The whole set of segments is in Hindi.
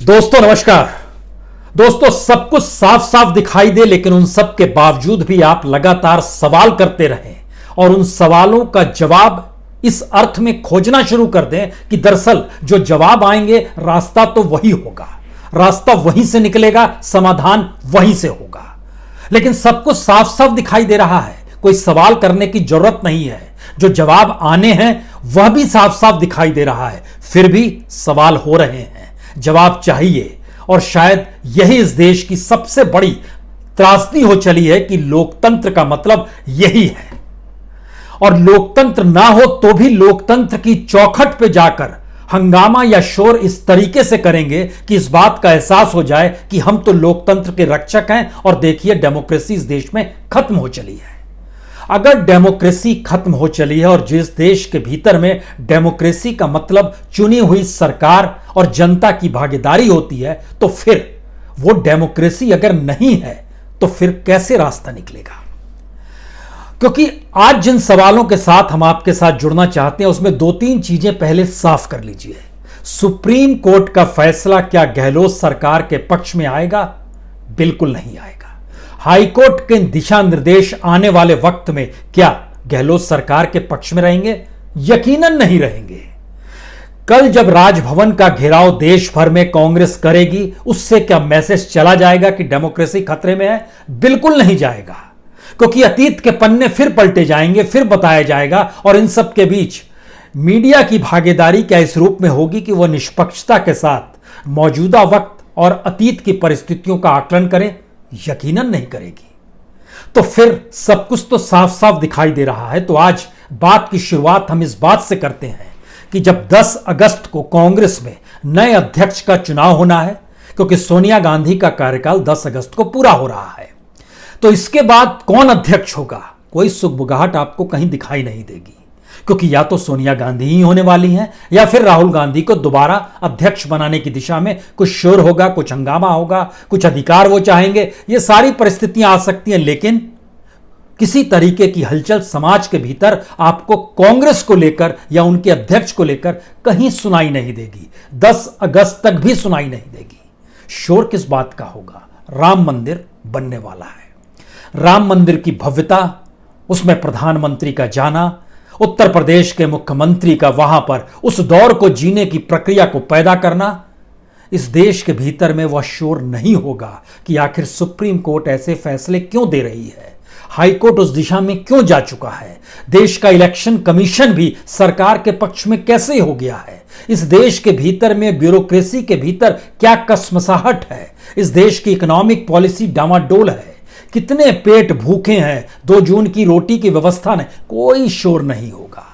दोस्तों नमस्कार। दोस्तों सब कुछ साफ साफ दिखाई दे, लेकिन उन सब के बावजूद भी आप लगातार सवाल करते रहें और उन सवालों का जवाब इस अर्थ में खोजना शुरू कर दें कि दरअसल जो जवाब आएंगे रास्ता तो वही होगा, रास्ता वहीं से निकलेगा, समाधान वहीं से होगा। लेकिन सब कुछ साफ साफ दिखाई दे रहा है, कोई सवाल करने की जरूरत नहीं है। जो जवाब आने हैं वह भी साफ साफ दिखाई दे रहा है, फिर भी सवाल हो रहे हैं। जवाब चाहिए, और शायद यही इस देश की सबसे बड़ी त्रासदी हो चली है कि लोकतंत्र का मतलब यही है। और लोकतंत्र ना हो तो भी लोकतंत्र की चौखट पे जाकर हंगामा या शोर इस तरीके से करेंगे कि इस बात का एहसास हो जाए कि हम तो लोकतंत्र के रक्षक हैं और देखिए डेमोक्रेसी इस देश में खत्म हो चली है। अगर डेमोक्रेसी खत्म हो चली है और जिस देश के भीतर में डेमोक्रेसी का मतलब चुनी हुई सरकार और जनता की भागीदारी होती है, तो फिर वो डेमोक्रेसी अगर नहीं है तो फिर कैसे रास्ता निकलेगा? क्योंकि आज जिन सवालों के साथ हम आपके साथ जुड़ना चाहते हैं उसमें दो तीन चीजें पहले साफ कर लीजिए। सुप्रीम कोर्ट का फैसला क्या गहलोत सरकार के पक्ष में आएगा? बिल्कुल नहीं आएगा। हाईकोर्ट के दिशा निर्देश आने वाले वक्त में क्या गहलोत सरकार के पक्ष में रहेंगे? यकीनन नहीं रहेंगे। कल जब राजभवन का घेराव देश भर में कांग्रेस करेगी, उससे क्या मैसेज चला जाएगा कि डेमोक्रेसी खतरे में है? बिल्कुल नहीं जाएगा, क्योंकि अतीत के पन्ने फिर पलटे जाएंगे, फिर बताया जाएगा। और इन सब के बीच मीडिया की भागीदारी क्या इस रूप में होगी कि वह निष्पक्षता के साथ मौजूदा वक्त और अतीत की परिस्थितियों का आकलन करे? यकीनन नहीं करेगी। तो फिर सब कुछ तो साफ साफ दिखाई दे रहा है। तो आज बात की शुरुआत हम इस बात से करते हैं कि जब 10 अगस्त को कांग्रेस में नए अध्यक्ष का चुनाव होना है, क्योंकि सोनिया गांधी का कार्यकाल 10 अगस्त को पूरा हो रहा है, तो इसके बाद कौन अध्यक्ष होगा? कोई सुगबुगाहट आपको कहीं दिखाई नहीं देगी, क्योंकि या तो सोनिया गांधी ही होने वाली हैं या फिर राहुल गांधी को दोबारा अध्यक्ष बनाने की दिशा में कुछ शोर होगा, कुछ हंगामा होगा, कुछ अधिकार वो चाहेंगे। ये सारी परिस्थितियां आ सकती हैं, लेकिन किसी तरीके की हलचल समाज के भीतर आपको कांग्रेस को लेकर या उनके अध्यक्ष को लेकर कहीं सुनाई नहीं देगी। 10 अगस्त तक भी सुनाई नहीं देगी। शोर किस बात का होगा? राम मंदिर बनने वाला है। राम मंदिर की भव्यता, उसमें प्रधानमंत्री का जाना, उत्तर प्रदेश के मुख्यमंत्री का वहां पर उस दौर को जीने की प्रक्रिया को पैदा करना, इस देश के भीतर में वह शोर नहीं होगा कि आखिर सुप्रीम कोर्ट ऐसे फैसले क्यों दे रही है, हाई कोर्ट उस दिशा में क्यों जा चुका है, देश का इलेक्शन कमीशन भी सरकार के पक्ष में कैसे हो गया है, इस देश के भीतर में ब्यूरोक्रेसी के भीतर क्या कसमसाहट है, इस देश की इकोनॉमिक पॉलिसी डामाडोल है, कितने पेट भूखे हैं, 2 जून की रोटी की व्यवस्था ने, कोई शोर नहीं होगा।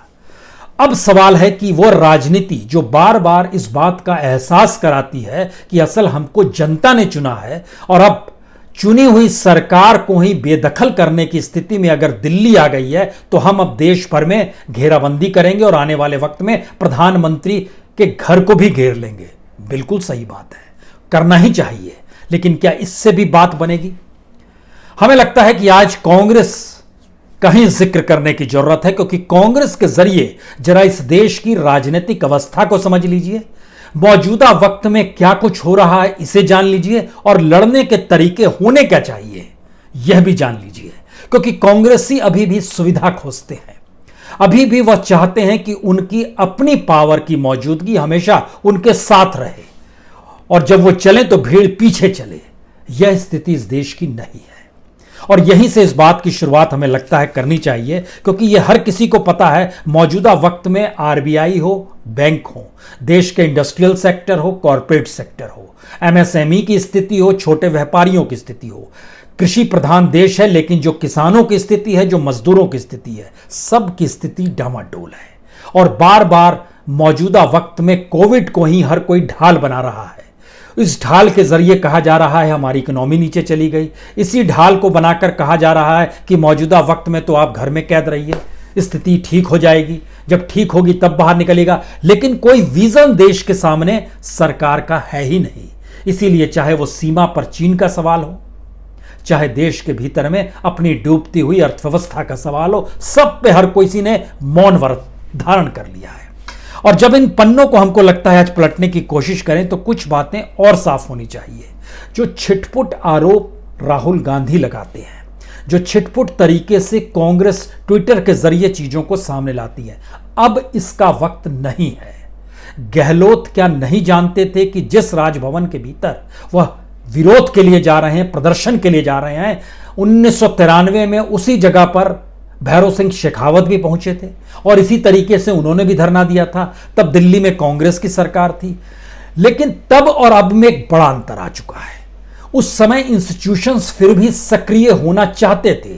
अब सवाल है कि वो राजनीति जो बार बार इस बात का एहसास कराती है कि असल हमको जनता ने चुना है और अब चुनी हुई सरकार को ही बेदखल करने की स्थिति में अगर दिल्ली आ गई है, तो हम अब देश भर में घेराबंदी करेंगे और आने वाले वक्त में प्रधानमंत्री के घर को भी घेर लेंगे। बिल्कुल सही बात है, करना ही चाहिए, लेकिन क्या इससे भी बात बनेगी? हमें लगता है कि आज कांग्रेस का ही जिक्र करने की जरूरत है, क्योंकि कांग्रेस के जरिए जरा इस देश की राजनीतिक अवस्था को समझ लीजिए, मौजूदा वक्त में क्या कुछ हो रहा है इसे जान लीजिए, और लड़ने के तरीके होने क्या चाहिए यह भी जान लीजिए। क्योंकि कांग्रेसी अभी भी सुविधा खोजते हैं, अभी भी वह चाहते हैं कि उनकी अपनी पावर की मौजूदगी हमेशा उनके साथ रहे, और जब वो चले तो भीड़ पीछे चले। यह स्थिति इस देश की नहीं है, और यहीं से इस बात की शुरुआत हमें लगता है करनी चाहिए, क्योंकि यह हर किसी को पता है मौजूदा वक्त में आरबीआई हो, बैंक हो, देश के इंडस्ट्रियल सेक्टर हो, कॉरपोरेट सेक्टर हो, एमएसएमई की स्थिति हो, छोटे व्यापारियों की स्थिति हो, कृषि प्रधान देश है, लेकिन जो किसानों की स्थिति है, जो मजदूरों की स्थिति है, सब की स्थिति डामाडोल है। और बार बार मौजूदा वक्त में कोविड को ही हर कोई ढाल बना रहा है। इस ढाल के जरिए कहा जा रहा है हमारी इकोनॉमी नीचे चली गई, इसी ढाल को बनाकर कहा जा रहा है कि मौजूदा वक्त में तो आप घर में कैद रहिए, स्थिति ठीक हो जाएगी, जब ठीक होगी तब बाहर निकलेगा। लेकिन कोई विजन देश के सामने सरकार का है ही नहीं। इसीलिए चाहे वो सीमा पर चीन का सवाल हो, चाहे देश के भीतर में अपनी डूबती हुई अर्थव्यवस्था का सवाल हो, सब पे हर कोई ने मौन व्रत धारण कर लिया है। और जब इन पन्नों को हमको लगता है आज पलटने की कोशिश करें तो कुछ बातें और साफ होनी चाहिए। जो छिटपुट आरोप राहुल गांधी लगाते हैं, जो छिटपुट तरीके से कांग्रेस ट्विटर के जरिए चीजों को सामने लाती है, अब इसका वक्त नहीं है। गहलोत क्या नहीं जानते थे कि जिस राजभवन के भीतर वह विरोध के लिए जा रहे हैं, प्रदर्शन के लिए जा रहे हैं, 1993 में उसी जगह पर भैरव सिंह शेखावत भी पहुंचे थे और इसी तरीके से उन्होंने भी धरना दिया था। तब दिल्ली में कांग्रेस की सरकार थी। लेकिन तब और अब में एक बड़ा अंतर आ चुका है। उस समय इंस्टीट्यूशंस फिर भी सक्रिय होना चाहते थे।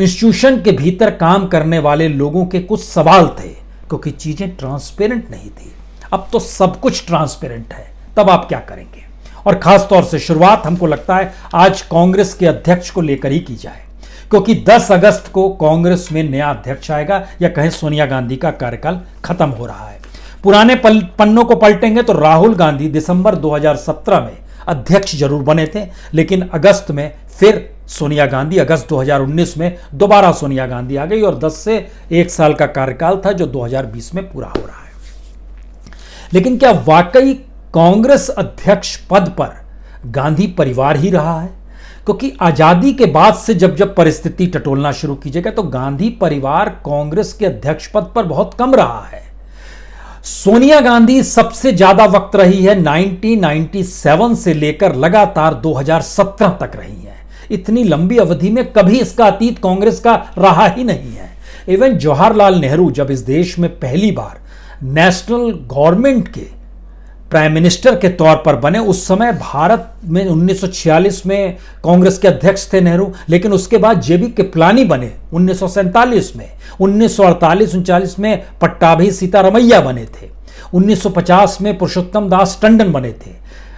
इंस्टीट्यूशन के भीतर काम करने वाले लोगों के कुछ सवाल थे क्योंकि चीजें ट्रांसपेरेंट नहीं थी। अब तो सब कुछ ट्रांसपेरेंट है, तब आप क्या करेंगे? और खास तौर से शुरुआत हमको लगता है आज कांग्रेस के अध्यक्ष को लेकर ही की जाए, क्योंकि 10 अगस्त को कांग्रेस में नया अध्यक्ष आएगा, या कहें सोनिया गांधी का कार्यकाल खत्म हो रहा है। पुराने पन्नों को पलटेंगे तो राहुल गांधी दिसंबर 2017 में अध्यक्ष जरूर बने थे, लेकिन अगस्त में फिर सोनिया गांधी, अगस्त 2019 में दोबारा सोनिया गांधी आ गई और 10 से 1 साल का कार्यकाल था जो 2020 में पूरा हो रहा है। लेकिन क्या वाकई कांग्रेस अध्यक्ष पद पर गांधी परिवार ही रहा है? क्योंकि आजादी के बाद से जब जब परिस्थिति टटोलना शुरू कीजिएगा तो गांधी परिवार कांग्रेस के अध्यक्ष पद पर बहुत कम रहा है। सोनिया गांधी सबसे ज्यादा वक्त रही है, 1997 से लेकर लगातार 2017 तक रही है। इतनी लंबी अवधि में कभी इसका अतीत कांग्रेस का रहा ही नहीं है। इवन जवाहरलाल नेहरू जब इस देश में पहली बार नेशनल गवर्नमेंट के प्राइम मिनिस्टर के तौर पर बने, उस समय भारत में 1946 में कांग्रेस के अध्यक्ष थे नेहरू, लेकिन उसके बाद जेबी कृपलानी बने 1947 में, 1948-39 में पट्टाभी सीतारमैया बने थे, 1950 में पुरुषोत्तम दास टंडन बने थे,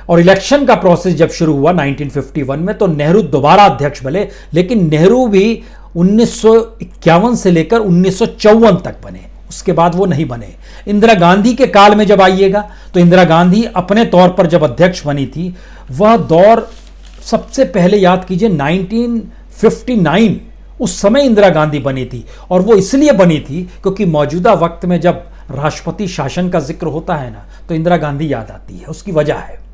और इलेक्शन का प्रोसेस जब शुरू हुआ 1951 में तो नेहरू दोबारा अध्यक्ष बने, लेकिन नेहरू भी 1951 से लेकर 1954 तक बने, उसके बाद वो नहीं बने। इंदिरा गांधी के काल में जब आइएगा तो इंदिरा गांधी अपने तौर पर जब अध्यक्ष बनी थी, वह दौर सबसे पहले याद कीजिए 1959, उस समय इंदिरा गांधी बनी थी, और वो इसलिए बनी थी क्योंकि मौजूदा वक्त में जब राष्ट्रपति शासन का जिक्र होता है ना तो इंदिरा गांधी याद आती है। उसकी वजह है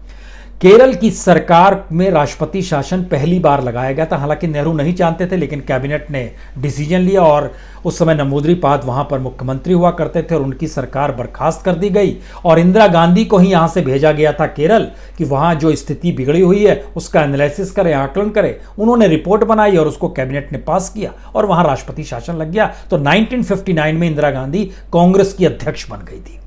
केरल की सरकार में राष्ट्रपति शासन पहली बार लगाया गया था। हालांकि नेहरू नहीं जानते थे, लेकिन कैबिनेट ने डिसीजन लिया और उस समय नंबूद्रीपाद वहां पर मुख्यमंत्री हुआ करते थे और उनकी सरकार बर्खास्त कर दी गई और इंदिरा गांधी को ही यहां से भेजा गया था केरल कि वहां जो स्थिति बिगड़ी हुई है उसका एनालिसिस करें, आकलन करें। उन्होंने रिपोर्ट बनाई और उसको कैबिनेट ने पास किया और वहां राष्ट्रपति शासन लग गया। तो 1959 में इंदिरा गांधी कांग्रेस की अध्यक्ष बन गई थी।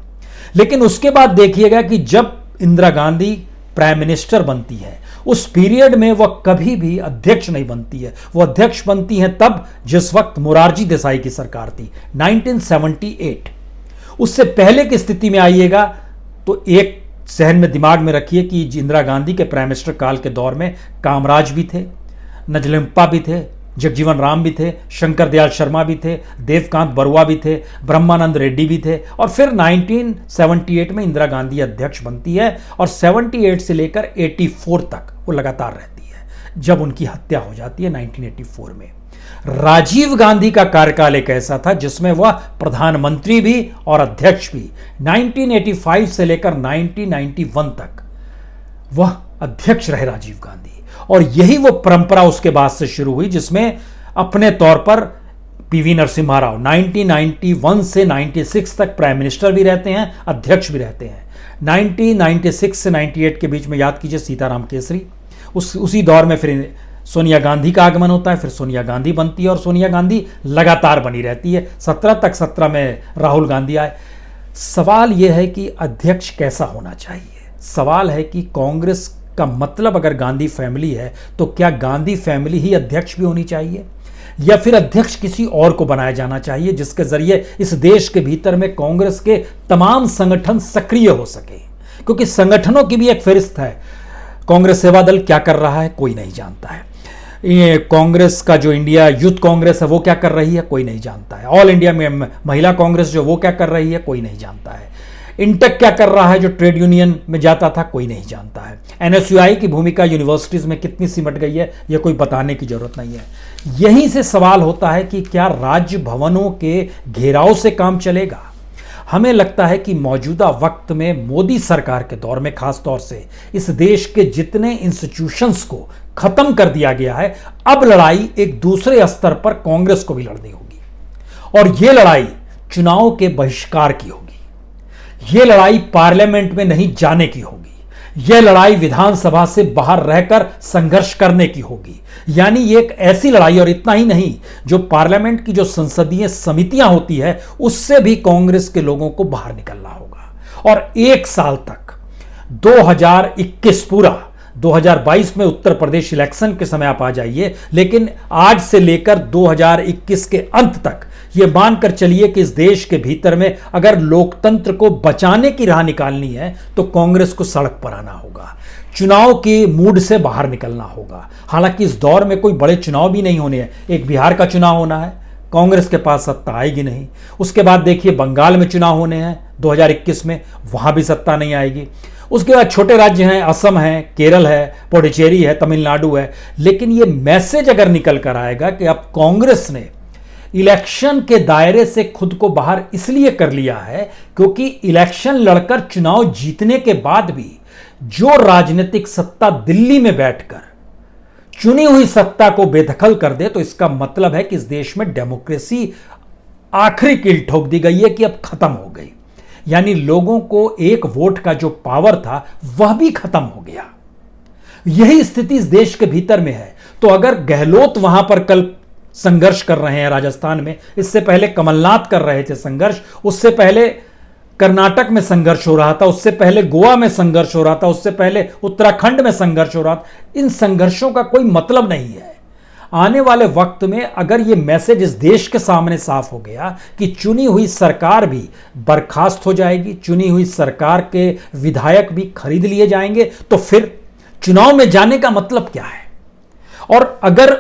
लेकिन उसके बाद देखिएगा कि जब इंदिरा गांधी प्राइम मिनिस्टर बनती है, उस पीरियड में वह कभी भी अध्यक्ष नहीं बनती है। वो अध्यक्ष बनती हैं तब जिस वक्त मोरारजी देसाई की सरकार थी, 1978। उससे पहले की स्थिति में आइएगा तो एक सहन में दिमाग में रखिए कि इंदिरा गांधी के प्राइम मिनिस्टर काल के दौर में कामराज भी थे, नजलिम्पा भी थे, जगजीवन राम भी थे, शंकर दयाल शर्मा भी थे, देवकांत बरुआ भी थे, ब्रह्मानंद रेड्डी भी थे। और फिर 1978 में इंदिरा गांधी अध्यक्ष बनती है और 78 से लेकर 84 तक वो लगातार रहती है, जब उनकी हत्या हो जाती है 1984 में। राजीव गांधी का कार्यकाल एक ऐसा था जिसमें वह प्रधानमंत्री भी और अध्यक्ष भी, 1985 से लेकर 1991 तक वह अध्यक्ष रहे राजीव गांधी। और यही वो परंपरा उसके बाद से शुरू हुई जिसमें अपने तौर पर पीवी नरसिम्हा राव 1991 से 96 तक प्राइम मिनिस्टर भी रहते हैं, अध्यक्ष भी रहते हैं। 1996 से 98 के बीच में याद कीजिए सीताराम केसरी, उसी दौर में फिर सोनिया गांधी का आगमन होता है, फिर सोनिया गांधी बनती है और सोनिया गांधी लगातार बनी रहती है 17 में राहुल गांधी आए। सवाल यह है कि अध्यक्ष कैसा होना चाहिए। सवाल है कि कांग्रेस का मतलब अगर गांधी फैमिली है तो क्या गांधी फैमिली ही अध्यक्ष भी होनी चाहिए, या फिर अध्यक्ष किसी और को बनाया जाना चाहिए जिसके जरिए इस देश के भीतर में कांग्रेस के तमाम संगठन सक्रिय हो सके। क्योंकि संगठनों की भी एक फहरिस्त है। कांग्रेस सेवा दल क्या कर रहा है कोई नहीं जानता है। ये कांग्रेस का जो इंडिया यूथ कांग्रेस है वो क्या कर रही है कोई नहीं जानता है। ऑल इंडिया में महिला कांग्रेस जो वो क्या कर रही है कोई नहीं जानता है। इंटेक क्या कर रहा है जो ट्रेड यूनियन में जाता था कोई नहीं जानता है। एनएसयूआई की भूमिका यूनिवर्सिटीज में कितनी सिमट गई है यह कोई बताने की जरूरत नहीं है। यहीं से सवाल होता है कि क्या राज्य भवनों के घेराव से काम चलेगा। हमें लगता है कि मौजूदा वक्त में मोदी सरकार के दौर में खास तौर से इस देश के जितने इंस्टीट्यूशंस को खत्म कर दिया गया है, अब लड़ाई एक दूसरे स्तर पर कांग्रेस को भी लड़नी होगी और यह लड़ाई चुनाव के बहिष्कार की होगी। यह लड़ाई पार्लियामेंट में नहीं जाने की होगी। यह लड़ाई विधानसभा से बाहर रहकर संघर्ष करने की होगी। यानी ये एक ऐसी लड़ाई, और इतना ही नहीं, जो पार्लियामेंट की जो संसदीय समितियां होती है उससे भी कांग्रेस के लोगों को बाहर निकलना होगा। और एक साल तक 2021 पूरा, 2022 में उत्तर प्रदेश इलेक्शन के समय आप आ जाइए, लेकिन आज से लेकर 2021 के अंत तक यह मानकर चलिए कि इस देश के भीतर में अगर लोकतंत्र को बचाने की राह निकालनी है तो कांग्रेस को सड़क पर आना होगा, चुनाव के मूड से बाहर निकलना होगा। हालांकि इस दौर में कोई बड़े चुनाव भी नहीं होने हैं। एक बिहार का चुनाव होना है, कांग्रेस के पास सत्ता आएगी नहीं। उसके बाद देखिए बंगाल में चुनाव होने हैं 2021 में, वहां भी सत्ता नहीं आएगी। उसके बाद छोटे राज्य हैं, असम है, केरल है, पुडुचेरी है, तमिलनाडु है। लेकिन यह मैसेज अगर निकल कर आएगा कि अब कांग्रेस ने इलेक्शन के दायरे से खुद को बाहर इसलिए कर लिया है क्योंकि इलेक्शन लड़कर चुनाव जीतने के बाद भी जो राजनीतिक सत्ता दिल्ली में बैठकर चुनी हुई सत्ता को बेदखल कर दे, तो इसका मतलब है कि इस देश में डेमोक्रेसी आखिरी कील ठोक दी गई है कि अब खत्म हो गई। यानी लोगों को एक वोट का जो पावर था वह भी खत्म हो गया। यही स्थिति इस देश के भीतर में है। तो अगर गहलोत वहां पर कल संघर्ष कर रहे हैं राजस्थान में, इससे पहले कमलनाथ कर रहे थे संघर्ष, उससे पहले कर्नाटक में संघर्ष हो रहा था, उससे पहले गोवा में संघर्ष हो रहा था, उससे पहले उत्तराखंड में संघर्ष हो रहा था। इन संघर्षों का कोई मतलब नहीं है। आने वाले वक्त में अगर यह मैसेज इस देश के सामने साफ हो गया कि चुनी हुई सरकार भी बर्खास्त हो जाएगी, चुनी हुई सरकार के विधायक भी खरीद लिए जाएंगे, तो फिर चुनाव में जाने का मतलब क्या है? और अगर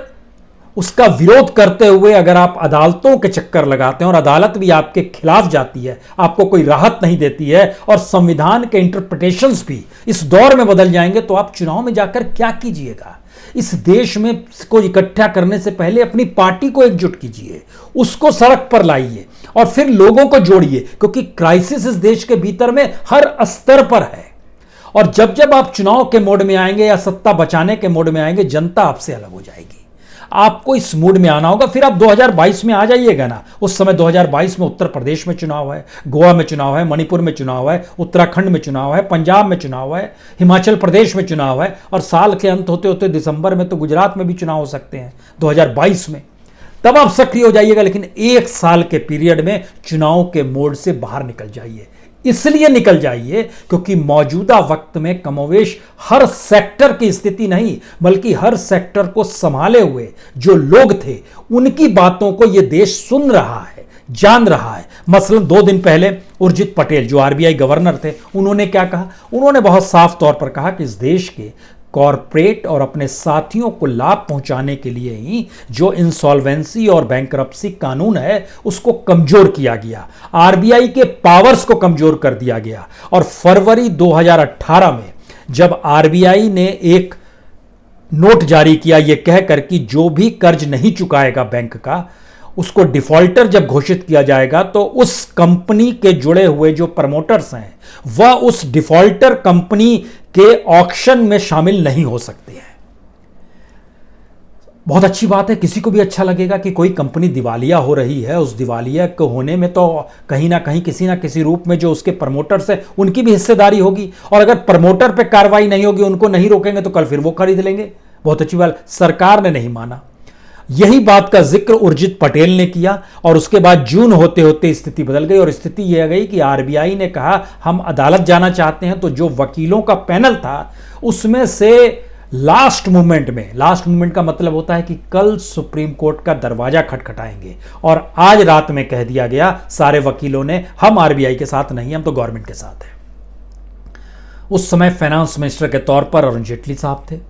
उसका विरोध करते हुए अगर आप अदालतों के चक्कर लगाते हैं और अदालत भी आपके खिलाफ जाती है, आपको कोई राहत नहीं देती है और संविधान के इंटरप्रिटेशंस भी इस दौर में बदल जाएंगे, तो आप चुनाव में जाकर क्या कीजिएगा? इस देश में को इकट्ठा करने से पहले अपनी पार्टी को एकजुट कीजिए, उसको सड़क पर लाइए और फिर लोगों को जोड़िए, क्योंकि क्राइसिस इस देश के भीतर में हर स्तर पर है। और जब जब आप चुनाव के मोड में आएंगे या सत्ता बचाने के मोड में आएंगे, जनता आपसे अलग हो जाएगी। आपको इस मूड में आना होगा। फिर आप 2022 में आ जाइएगा ना, उस समय 2022 में उत्तर प्रदेश में चुनाव है, गोवा में चुनाव है, मणिपुर में चुनाव है, उत्तराखंड में चुनाव है, पंजाब में चुनाव है, हिमाचल प्रदेश में चुनाव है, और साल के अंत होते होते दिसंबर में तो गुजरात में भी चुनाव हो सकते हैं 2022 में। तब आप सक्रिय हो जाइएगा। लेकिन एक साल के पीरियड में चुनाव के मोड से बाहर निकल जाइए। इसलिए निकल जाइए क्योंकि मौजूदा वक्त में कमोवेश हर सेक्टर की स्थिति नहीं, बल्कि हर सेक्टर को संभाले हुए जो लोग थे उनकी बातों को यह देश सुन रहा है, जान रहा है। मसलन 2 दिन पहले उर्जित पटेल जो आरबीआई गवर्नर थे, उन्होंने क्या कहा? उन्होंने बहुत साफ तौर पर कहा कि इस देश के कॉरपोरेट और अपने साथियों को लाभ पहुंचाने के लिए ही जो इंसॉल्वेंसी और बैंकरप्सी कानून है उसको कमजोर किया गया, आरबीआई के पावर्स को कमजोर कर दिया गया। और फरवरी 2018 में जब आरबीआई ने एक नोट जारी किया यह कहकर कि जो भी कर्ज नहीं चुकाएगा बैंक का, उसको डिफॉल्टर जब घोषित किया जाएगा तो उस कंपनी के जुड़े हुए जो प्रमोटर्स हैं वह उस डिफॉल्टर कंपनी के ऑक्शन में शामिल नहीं हो सकते हैं। बहुत अच्छी बात है, किसी को भी अच्छा लगेगा कि कोई कंपनी दिवालिया हो रही है। उस दिवालिया के होने में तो कहीं ना कहीं किसी ना किसी रूप में जो उसके प्रमोटर्स हैं उनकी भी हिस्सेदारी होगी, और अगर प्रमोटर पे कार्रवाई नहीं होगी, उनको नहीं रोकेंगे, तो कल फिर वो खरीद लेंगे। बहुत अच्छी बात, सरकार ने नहीं माना। यही बात का जिक्र उर्जित पटेल ने किया और उसके बाद जून होते होते स्थिति बदल गई, और स्थिति यह आ गई कि आरबीआई ने कहा हम अदालत जाना चाहते हैं। तो जो वकीलों का पैनल था उसमें से लास्ट मोमेंट का मतलब होता है कि कल सुप्रीम कोर्ट का दरवाजा खटखटाएंगे, और आज रात में कह दिया गया सारे वकीलों ने हम आरबीआई के साथ नहीं, हम तो गवर्नमेंट के साथ हैं। उस समय फाइनेंस मिनिस्टर के तौर पर अरुण जेटली साहब थे,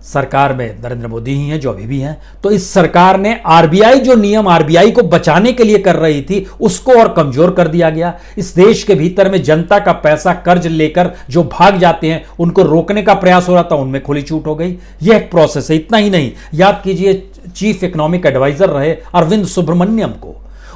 सरकार में नरेंद्र मोदी ही हैं जो अभी भी हैं। तो इस सरकार ने आरबीआई जो नियम आरबीआई को बचाने के लिए कर रही थी उसको और कमजोर कर दिया गया। इस देश के भीतर में जनता का पैसा कर्ज लेकर जो भाग जाते हैं उनको रोकने का प्रयास हो रहा था, उनमें खुली छूट हो गई। यह एक प्रोसेस है। इतना ही नहीं, याद कीजिए चीफ इकोनॉमिक एडवाइजर रहे अरविंद सुब्रमण्यम को,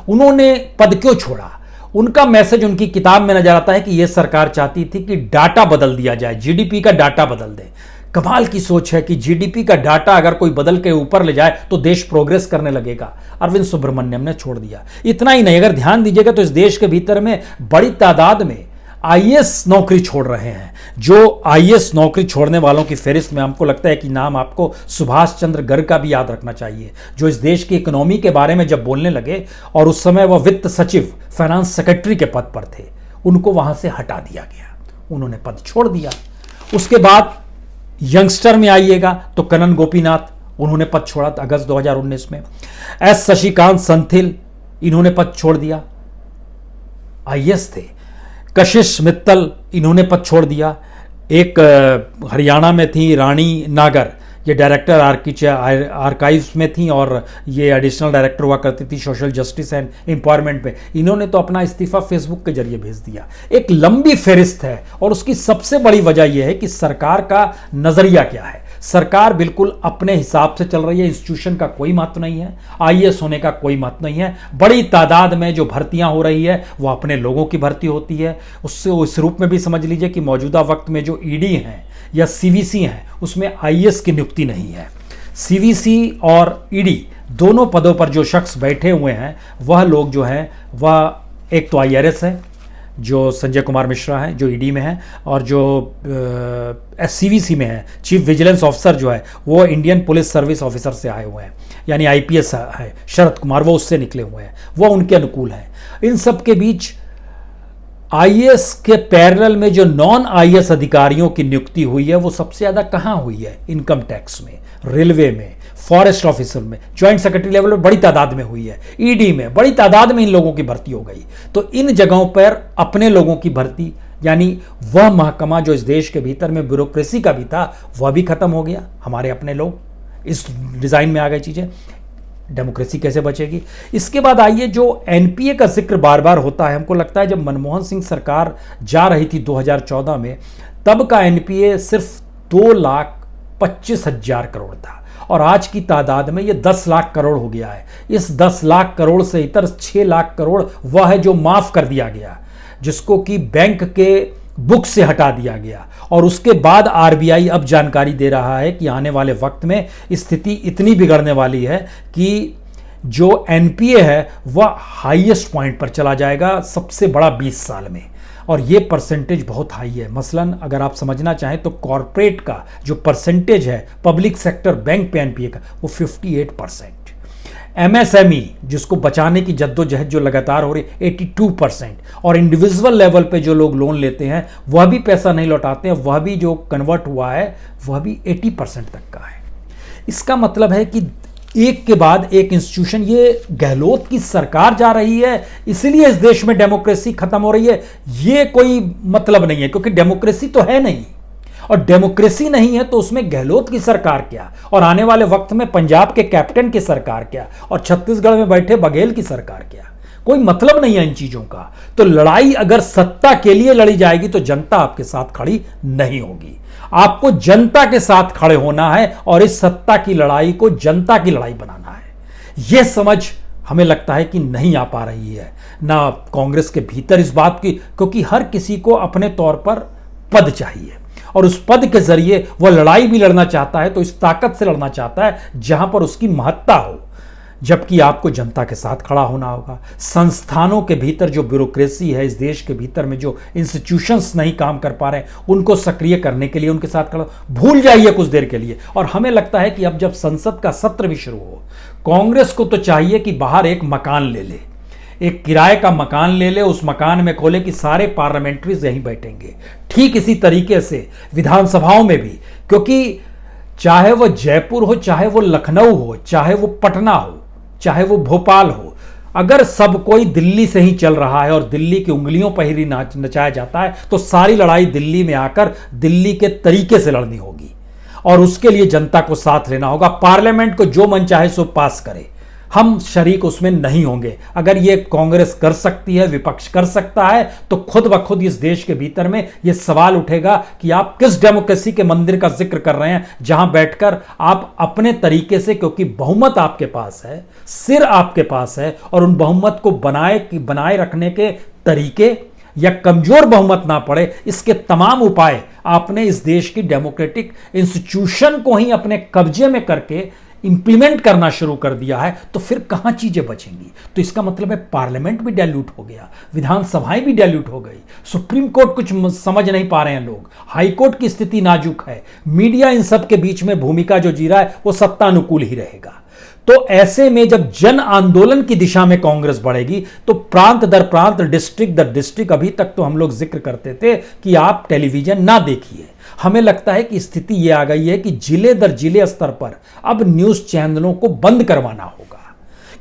उन्होंने पद क्यों छोड़ा? उनका मैसेज उनकी किताब में नजर आता है कि यह सरकार चाहती थी कि डाटा बदल दिया जाए, जीडीपी का डाटा बदल दे। कमाल की सोच है कि जीडीपी का डाटा अगर कोई बदल के ऊपर ले जाए तो देश प्रोग्रेस करने लगेगा। अरविंद सुब्रमण्यम ने छोड़ दिया। इतना ही नहीं, अगर ध्यान दीजिएगा तो इस देश के भीतर में बड़ी तादाद में आईएएस नौकरी छोड़ रहे हैं। जो आईएएस नौकरी छोड़ने वालों की फहरिस्त में हमको लगता है कि नाम आपको सुभाष चंद्र गर्ग का भी याद रखना चाहिए, जो इस देश की इकोनॉमी के बारे में जब बोलने लगे और उस समय वह वित्त सचिव, फाइनेंस सेक्रेटरी के पद पर थे, उनको वहां से हटा दिया गया, उन्होंने पद छोड़ दिया। उसके बाद यंगस्टर में आइएगा तो कनन गोपीनाथ, उन्होंने पद छोड़ा था अगस्त 2019 में। एस शशिकांत संथिल, इन्होंने पद छोड़ दिया, आईएएस थे। कशिश मित्तल, इन्होंने पद छोड़ दिया। एक हरियाणा में थी रानी नागर, ये डायरेक्टर आर्काइव्स में थी और ये एडिशनल डायरेक्टर हुआ करती थी सोशल जस्टिस एंड एम्पावरमेंट में। इन्होंने तो अपना इस्तीफा फेसबुक के जरिए भेज दिया। एक लंबी फहरिस्त है और उसकी सबसे बड़ी वजह यह है कि सरकार का नजरिया क्या है। सरकार बिल्कुल अपने हिसाब से चल रही है, इंस्टीट्यूशन का कोई महत्व नहीं है, आईएएस होने का कोई महत्व नहीं है। बड़ी तादाद में जो भर्तियां हो रही है वो अपने लोगों की भर्ती होती है। उससे उस रूप में भी समझ लीजिए कि मौजूदा वक्त में जो ईडी हैं या सीवीसी हैं उसमें आईएएस की नियुक्ति नहीं है। सीवीसी और ईडी दोनों पदों पर जो शख्स बैठे हुए हैं वह लोग जो हैं वह एक तो आईआरएस है जो संजय कुमार मिश्रा हैं जो ईडी में है, और जो सीवीसी में है चीफ विजिलेंस ऑफिसर जो है वो इंडियन पुलिस सर्विस ऑफिसर से आए हुए हैं, यानी आईपीएस है शरद कुमार, वो उससे निकले हुए हैं, वो उनके अनुकूल हैं। इन सब के बीच आईएएस के पैरेलल में जो नॉन आईएएस अधिकारियों की नियुक्ति हुई है वो सबसे ज़्यादा कहाँ हुई है? इनकम टैक्स में, रेलवे में, फॉरेस्ट ऑफिसर में, ज्वाइंट सेक्रेटरी लेवल में बड़ी तादाद में हुई है, ईडी में बड़ी तादाद में इन लोगों की भर्ती हो गई। तो इन जगहों पर अपने लोगों की भर्ती, यानी वह महकमा जो इस देश के भीतर में ब्यूरोक्रेसी का भी था वह भी खत्म हो गया। हमारे अपने लोग, इस डिजाइन में आ गई चीजें। डेमोक्रेसी कैसे बचेगी? इसके बाद आइए, जो एनपीए का जिक्र बार बार होता है, हमको लगता है जब मनमोहन सिंह सरकार जा रही थी 2014 में, तब का एनपीए सिर्फ 2,25,000 करोड़ था और आज की तादाद में ये 10 लाख करोड़ हो गया है। इस 10 लाख करोड़ से इतर 6 लाख करोड़ वह है जो माफ कर दिया गया, जिसको कि बैंक के बुक से हटा दिया गया। और उसके बाद आरबीआई अब जानकारी दे रहा है कि आने वाले वक्त में स्थिति इतनी बिगड़ने वाली है कि जो एनपीए है वह हाईएस्ट पॉइंट पर चला जाएगा, सबसे बड़ा 20 साल में। और ये परसेंटेज बहुत हाई है। मसलन अगर आप समझना चाहें तो कॉरपोरेट का जो परसेंटेज है पब्लिक सेक्टर बैंक पे एनपीए का वो 58%, एमएसएमई जिसको बचाने की जद्दोजहद जो लगातार हो रही 82%, और इंडिविजुअल लेवल पे जो लोग लोन लेते हैं वह भी पैसा नहीं लौटाते हैं, वह भी जो कन्वर्ट हुआ है वह भी 80% तक का है। इसका मतलब है कि एक के बाद एक इंस्टीट्यूशन, ये गहलोत की सरकार जा रही है इसलिए इस देश में डेमोक्रेसी खत्म हो रही है, ये कोई मतलब नहीं है, क्योंकि डेमोक्रेसी तो है नहीं। और डेमोक्रेसी नहीं है तो उसमें गहलोत की सरकार क्या, और आने वाले वक्त में पंजाब के कैप्टन की सरकार क्या, और छत्तीसगढ़ में बैठे बघेल की सरकार क्या? कोई मतलब नहीं है इन चीजों का। तो लड़ाई अगर सत्ता के लिए लड़ी जाएगी तो जनता आपके साथ खड़ी नहीं होगी। आपको जनता के साथ खड़े होना है और इस सत्ता की लड़ाई को जनता की लड़ाई बनाना है। यह समझ हमें लगता है कि नहीं आ पा रही है ना कांग्रेस के भीतर इस बात की, क्योंकि हर किसी को अपने तौर पर पद चाहिए और उस पद के जरिए वह लड़ाई भी लड़ना चाहता है तो इस ताकत से लड़ना चाहता है जहां पर उसकी महत्ता हो, जबकि आपको जनता के साथ खड़ा होना होगा। संस्थानों के भीतर जो ब्यूरोक्रेसी है, इस देश के भीतर में जो इंस्टीट्यूशंस नहीं काम कर पा रहे हैं, उनको सक्रिय करने के लिए उनके साथ खड़ा, भूल जाइए कुछ देर के लिए। और हमें लगता है कि अब जब संसद का सत्र भी शुरू हो, कांग्रेस को तो चाहिए कि बाहर एक मकान ले ले, एक किराए का मकान ले ले, उस मकान में खोले कि सारे पार्लियामेंट्रीज यहीं बैठेंगे। ठीक इसी तरीके से विधानसभाओं में भी, क्योंकि चाहे वो जयपुर हो, चाहे वो लखनऊ हो, चाहे वो पटना हो, चाहे वो भोपाल हो, अगर सब कोई दिल्ली से ही चल रहा है और दिल्ली की उंगलियों पर ही नचाया जाता है तो सारी लड़ाई दिल्ली में आकर दिल्ली के तरीके से लड़नी होगी और उसके लिए जनता को साथ लेना होगा। पार्लियामेंट को जो मन चाहे सो पास करे, हम शरीक उसमें नहीं होंगे। अगर ये कांग्रेस कर सकती है, विपक्ष कर सकता है, तो खुद ब खुद इस देश के भीतर में ये सवाल उठेगा कि आप किस डेमोक्रेसी के मंदिर का जिक्र कर रहे हैं जहां बैठकर आप अपने तरीके से, क्योंकि बहुमत आपके पास है, सिर आपके पास है और उन बहुमत को बनाए रखने के तरीके या कमजोर बहुमत ना पड़े, इसके तमाम उपाय आपने इस देश की डेमोक्रेटिक इंस्टीट्यूशन को ही अपने कब्जे में करके इंप्लीमेंट करना शुरू कर दिया है, तो फिर कहां चीजें बचेंगी? तो इसका मतलब है पार्लियामेंट भी डाइल्यूट हो गया, विधानसभाएं भी डाइल्यूट हो गई, सुप्रीम कोर्ट कुछ समझ नहीं पा रहे हैं लोग, हाई कोर्ट की स्थिति नाजुक है, मीडिया इन सब के बीच में भूमिका जो जी रहा है वो सत्ता अनुकूल ही रहेगा। तो ऐसे में जब जन आंदोलन की दिशा में कांग्रेस बढ़ेगी तो प्रांत दर प्रांत, डिस्ट्रिक्ट दर डिस्ट्रिक्ट, अभी तक तो हम लोग जिक्र करते थे कि आप टेलीविजन ना देखिए, हमें लगता है कि स्थिति यह आ गई है कि जिले दर जिले स्तर पर अब न्यूज चैनलों को बंद करवाना होगा,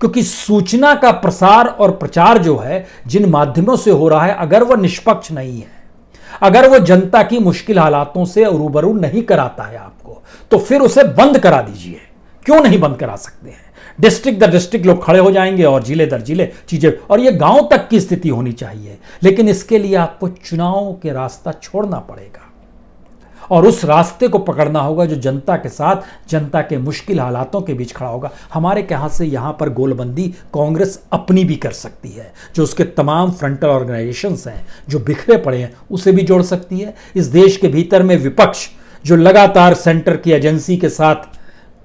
क्योंकि सूचना का प्रसार और प्रचार जो है जिन माध्यमों से हो रहा है, अगर वह निष्पक्ष नहीं है, अगर वो जनता की मुश्किल हालातों से रूबरू नहीं कराता है आपको, तो फिर उसे बंद करा दीजिए। क्यों नहीं बंद करा सकते हैं? डिस्ट्रिक्ट दर डिस्ट्रिक्ट लोग खड़े हो जाएंगे और जिले दर जिले चीजें, और ये गांव तक की स्थिति होनी चाहिए। लेकिन इसके लिए आपको चुनाव के रास्ता छोड़ना पड़ेगा और उस रास्ते को पकड़ना होगा जो जनता के साथ, जनता के मुश्किल हालातों के बीच खड़ा होगा। हमारे कहां से यहां पर गोलबंदी कांग्रेस अपनी भी कर सकती है, जो उसके तमाम फ्रंटल ऑर्गेनाइजेशंस हैं जो बिखरे पड़े हैं उसे भी जोड़ सकती है। इस देश के भीतर में विपक्ष जो लगातार सेंटर की एजेंसी के साथ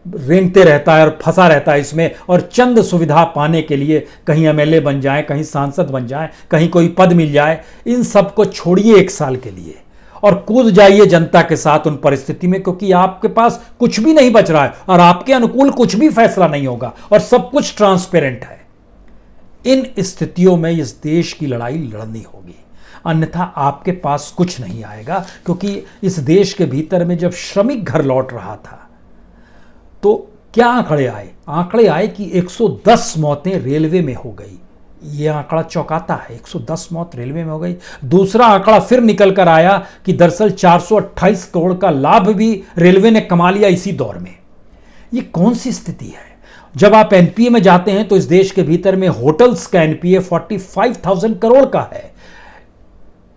रेंगते रहता है और फंसा रहता है इसमें, और चंद सुविधा पाने के लिए कहीं एमएलए बन जाए, कहीं सांसद बन जाए, कहीं कोई पद मिल जाए, इन सब को छोड़िए एक साल के लिए और कूद जाइए जनता के साथ उन परिस्थिति में, क्योंकि आपके पास कुछ भी नहीं बच रहा है और आपके अनुकूल कुछ भी फैसला नहीं होगा और सब कुछ ट्रांसपेरेंट है। इन स्थितियों में इस देश की लड़ाई लड़नी होगी, अन्यथा आपके पास कुछ नहीं आएगा। क्योंकि इस देश के भीतर में जब श्रमिक घर लौट रहा था तो क्या आंकड़े आए? आंकड़े आए कि 110 मौतें रेलवे में हो गई। यह आंकड़ा चौंकाता है, 110 मौत रेलवे में हो गई। दूसरा आंकड़ा फिर निकल कर आया कि दरअसल 428 करोड़ का लाभ भी रेलवे ने कमा लिया इसी दौर में। यह कौन सी स्थिति है? जब आप एनपीए में जाते हैं तो इस देश के भीतर में होटल्स का एनपीए 45,000 करोड़ का है,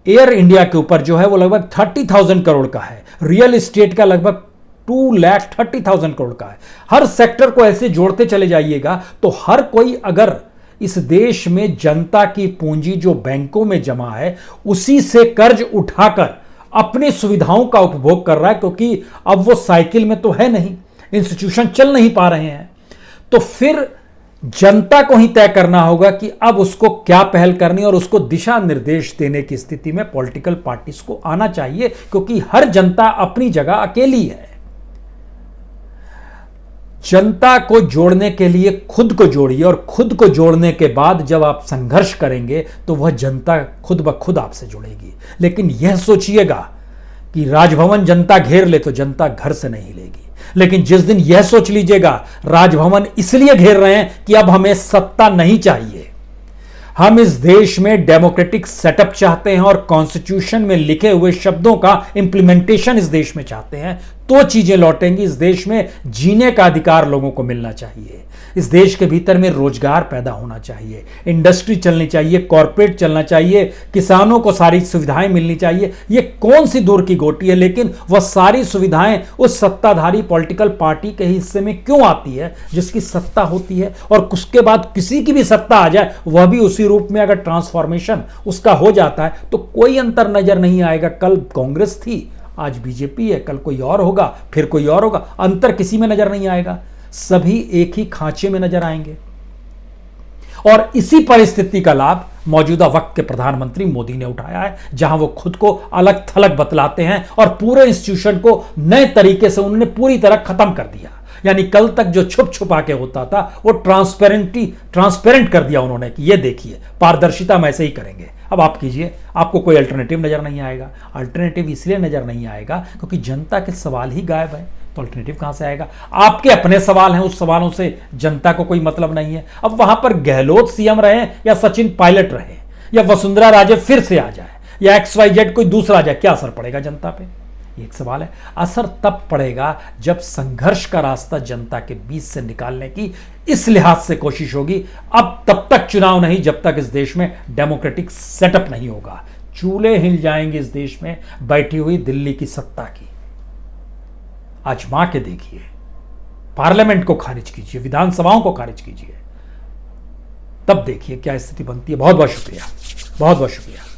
एयर इंडिया के ऊपर जो है वो लगभग 30,000 करोड़ का है, रियल एस्टेट का लगभग 2,30,000 करोड़ का है। हर सेक्टर को ऐसे जोड़ते चले जाइएगा तो हर कोई अगर इस देश में जनता की पूंजी जो बैंकों में जमा है उसी से कर्ज उठाकर अपनी सुविधाओं का उपभोग कर रहा है, क्योंकि अब वो साइकिल में तो है नहीं, इंस्टीट्यूशन चल नहीं पा रहे हैं, तो फिर जनता को ही तय करना होगा कि अब उसको क्या पहल करनी और उसको दिशा निर्देश देने की स्थिति में पॉलिटिकल पार्टीज को आना चाहिए, क्योंकि हर जनता अपनी जगह अकेली है। जनता को जोड़ने के लिए खुद को जोड़िए और खुद को जोड़ने के बाद जब आप संघर्ष करेंगे तो वह जनता खुद ब खुद आपसे जुड़ेगी। लेकिन यह सोचिएगा कि राजभवन जनता घेर ले तो जनता घर से नहीं लेगी। लेकिन जिस दिन यह सोच लीजिएगा राजभवन इसलिए घेर रहे हैं कि अब हमें सत्ता नहीं चाहिए, हम इस देश में डेमोक्रेटिक सेटअप चाहते हैं और कॉन्स्टिट्यूशन में लिखे हुए शब्दों का इंप्लीमेंटेशन इस देश में चाहते हैं, तो चीजें लौटेंगी। इस देश में जीने का अधिकार लोगों को मिलना चाहिए, इस देश के भीतर में रोजगार पैदा होना चाहिए, इंडस्ट्री चलनी चाहिए, कॉर्पोरेट चलना चाहिए, किसानों को सारी सुविधाएं मिलनी चाहिए। ये कौन सी दूर की गोटी है, लेकिन वह सारी सुविधाएं उस सत्ताधारी पॉलिटिकल पार्टी के हिस्से में क्यों आती है जिसकी सत्ता होती है, और उसके बाद किसी की भी सत्ता आ जाए वह भी उसी रूप में अगर ट्रांसफॉर्मेशन उसका हो जाता है तो कोई अंतर नजर नहीं आएगा। कल कांग्रेस थी, आज बीजेपी है, कल कोई और होगा, फिर कोई और होगा, अंतर किसी में नजर नहीं आएगा, सभी एक ही खांचे में नजर आएंगे। और इसी परिस्थिति का लाभ मौजूदा वक्त के प्रधानमंत्री मोदी ने उठाया है, जहां वो खुद को अलग थलग बतलाते हैं और पूरे इंस्टीट्यूशन को नए तरीके से उन्होंने पूरी तरह खत्म कर दिया। यानी कल तक जो छुप छुपा के होता था वो ट्रांसपेरेंट कर दिया उन्होंने कि ये देखिए पारदर्शिता हम ऐसे ही करेंगे, अब आप कीजिए, आपको कोई अल्टरनेटिव नजर नहीं आएगा। अल्टरनेटिव इसलिए नजर नहीं आएगा क्योंकि जनता के सवाल ही गायब है, तो अल्टरनेटिव कहां से आएगा? आपके अपने सवाल हैं, उस सवालों से जनता को कोई मतलब नहीं है। अब वहां पर गहलोत सीएम रहे या सचिन पायलट रहे या वसुंधरा राजे फिर से आ जाए या XYZ कोई दूसरा आ जाए, क्या असर पड़ेगा जनता पे? एक सवाल है। असर तब पड़ेगा जब संघर्ष का रास्ता जनता के बीच से निकालने की इस लिहाज से कोशिश होगी। अब तब तक चुनाव नहीं जब तक इस देश में डेमोक्रेटिक सेटअप नहीं होगा। चूल्हे हिल जाएंगे इस देश में बैठी हुई दिल्ली की सत्ता की। आजमा के देखिए, पार्लियामेंट को खारिज कीजिए, विधानसभाओं को खारिज कीजिए, तब देखिए क्या स्थिति बनती है। बहुत बहुत शुक्रिया। बहुत बहुत शुक्रिया।